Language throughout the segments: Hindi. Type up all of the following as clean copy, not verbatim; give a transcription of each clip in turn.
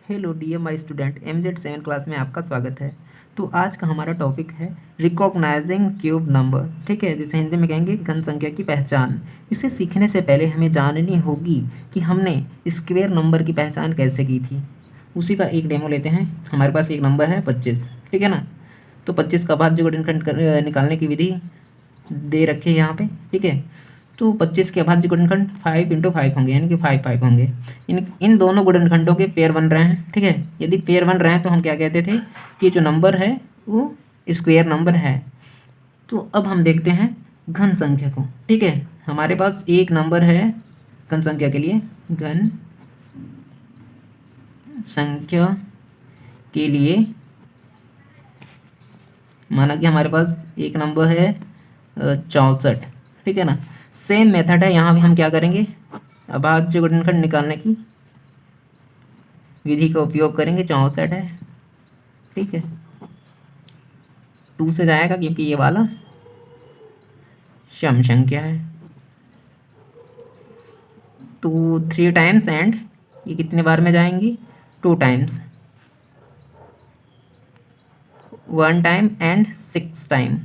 Hello dear my student, MZ7 class में आपका स्वागत है। तो आज का हमारा टॉपिक है रिकॉग्नाइजिंग क्यूब नंबर। ठीक है, जिसे हिंदी में कहेंगे घन संख्या की पहचान। इसे सीखने से पहले हमें जाननी होगी कि हमने स्क्वायर नंबर की पहचान कैसे की थी। उसी का एक डेमो लेते हैं। हमारे पास एक नंबर है 25, ठीक है ना। तो 25 का भाज्य गुणनखंड निकालने की विधि दे रखी है यहाँ पे, ठीक है। तो 25 के अभाज्य गुणनखंड 5 × 5 होंगे, यानी कि 5 होंगे। इन दोनों गुणनखंडों के पेयर बन रहे हैं, ठीक है। यदि पेयर बन रहे हैं तो हम क्या कहते थे कि जो नंबर है वो स्क्वायर नंबर है। तो अब हम देखते हैं घन संख्या को, ठीक है। हमारे पास एक नंबर है घन संख्या के लिए, घन संख्या के लिए माना कि हमारे पास एक नंबर है 64, ठीक है ना। सेम मेथड है, यहाँ भी हम क्या करेंगे, अभाज्य गुणनखंड निकालने की विधि का उपयोग करेंगे। 64 है, ठीक है। 2 से जाएगा क्योंकि ये वाला सम संख्या है। तो 3 टाइम्स एंड ये कितने बार में जाएंगी, 2 times, 1 time and 6 time,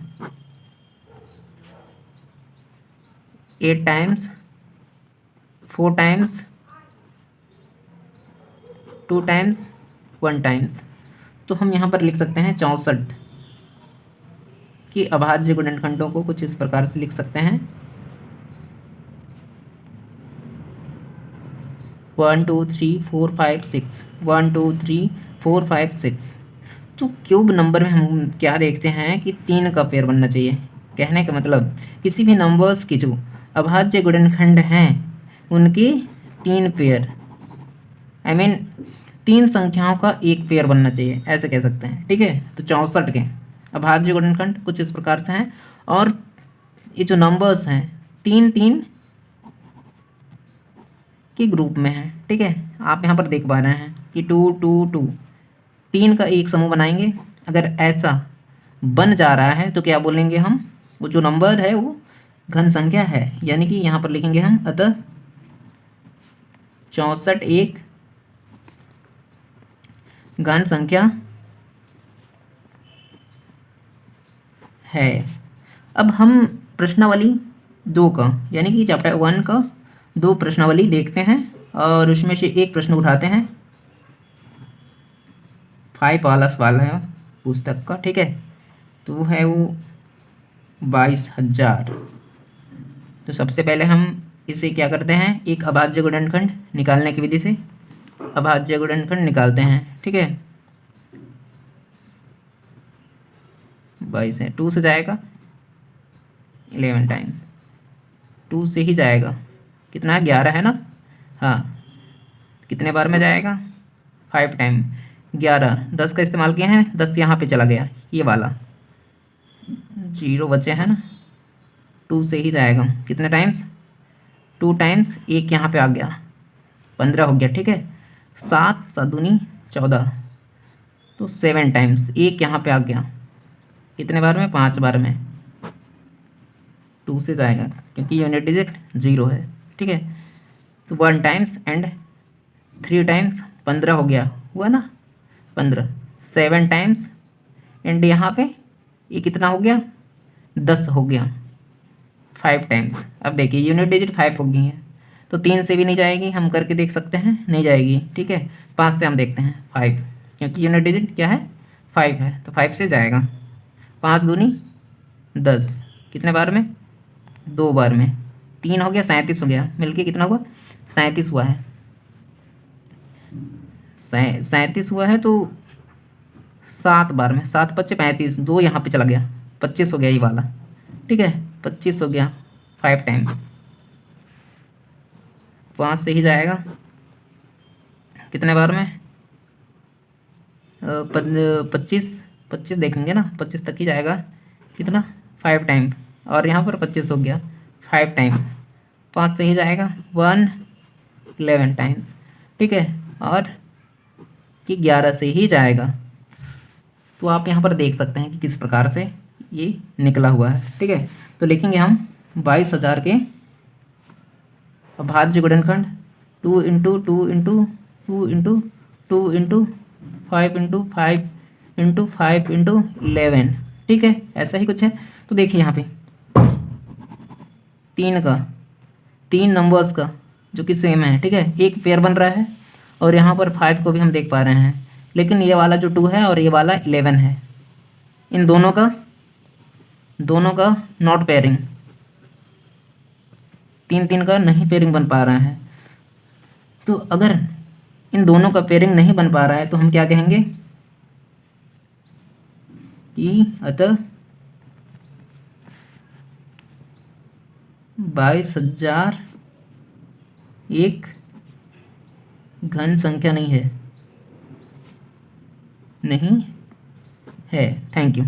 8 times, 4 times, 2 times, 1 times. तो हम यहाँ पर लिख सकते हैं 64 कि अभाज्य गुणनखंडों को कुछ इस प्रकार से लिख सकते हैं। 1 2 3 4 5 6, 1 2 3 4 5 6। तो क्यूब नंबर में हम क्या देखते हैं कि 3 का पेयर बनना चाहिए। कहने का मतलब किसी भी नंबर्स की जो अभाज्य गुणनखंड हैं उनके 3 पेयर, आई मीन 3 संख्याओं का एक पेयर बनना चाहिए, ऐसे कह सकते हैं, ठीक है। तो 64 के अभाज्य गुणनखंड कुछ इस प्रकार से हैं, और ये जो नंबर्स हैं 3 3 के ग्रुप में हैं, ठीक है। आप यहाँ पर देख पा रहे हैं कि 2 2 2 3 का एक समूह बनाएंगे। अगर ऐसा बन जा रहा है तो क्या बोलेंगे हम, वो जो नंबर है वो घन संख्या है, यानी कि यहाँ पर लिखेंगे हम अतः 64 एक घन संख्या है। अब हम प्रश्नावली 2 का, यानी कि चैप्टर 1 का 2 प्रश्नावली देखते हैं और उसमें से एक प्रश्न उठाते हैं। 5 वाला सवाल है पुस्तक का, ठीक है। तो है वो 22,000। तो सबसे पहले हम इसे क्या करते हैं, एक अभाज्य गुणनखंड निकालने की विधि से अभाज्य गुणनखंड निकालते हैं, ठीक है। 22 है, 2 से जाएगा 11 टाइम, 2 से ही जाएगा, कितना है 11 है ना। हाँ, कितने बार में जाएगा, 5 टाइम। 11 10 का इस्तेमाल किया है, 10 यहाँ पे चला गया, ये वाला 0 बचे है ना। 2 से ही जाएगा, कितने टाइम्स, 2 टाइम्स, एक यहाँ पे आ गया, 15 हो गया, ठीक है। 7 7 दूनी 14, तो 7 टाइम्स, एक यहाँ पे आ गया, कितने बार में, 5 बार में। 2 से जाएगा क्योंकि यूनिट डिजिट 0 है, ठीक है। तो 1 टाइम्स एंड 3 टाइम्स, 15 हो गया, हुआ ना 15। 7 टाइम्स एंड यहाँ पे ये कितना हो गया, 10 हो गया, 5 टाइम्स। अब देखिए यूनिट डिजिट 5 हो गई है, तो 3 से भी नहीं जाएगी, हम करके देख सकते हैं, नहीं जाएगी, ठीक है। 5 से हम देखते हैं 5, क्योंकि यूनिट डिजिट क्या है, 5 है, तो 5 से जाएगा। 5 दूनी 10, कितने बार में, 2 बार में। 3 हो गया, 37 हो गया, मिलके कितना हुआ, 37 हुआ है। 37 हुआ है, तो 7 बार में, 7 5 35, 2 यहाँ पे चला गया, 25 हो गया ये वाला, ठीक है। 25 हो गया 5 टाइम, 5 से ही जाएगा, कितने बार में, 25 25 देखेंगे ना, 25 तक ही जाएगा, कितना, 5 टाइम। और यहाँ पर 25 हो गया 5 टाइम, 5 से ही जाएगा 11 टाइम्स, ठीक है। और कि 11 से ही जाएगा। तो आप यहाँ पर देख सकते हैं कि किस प्रकार से ये निकला हुआ है, ठीक है। तो लिखेंगे हम 22,000 के अभाज्य गुणनखंड 2 × 2 × 2 × 2 × 5 × 5 × 5 × 11, ठीक है, ऐसा ही कुछ है। तो देखिए यहाँ पे 3 नंबर्स का जो कि सेम है, ठीक है, एक पेयर बन रहा है, और यहाँ पर 5 को भी हम देख पा रहे हैं, लेकिन ये वाला जो 2 है और ये वाला 11 है, इन दोनों का नॉट पेयरिंग, 3 का नहीं पेयरिंग बन पा रहा है। तो अगर इन दोनों का पेयरिंग नहीं बन पा रहा है तो हम क्या कहेंगे कि अतः 22,000 एक घन संख्या नहीं है। Thank you.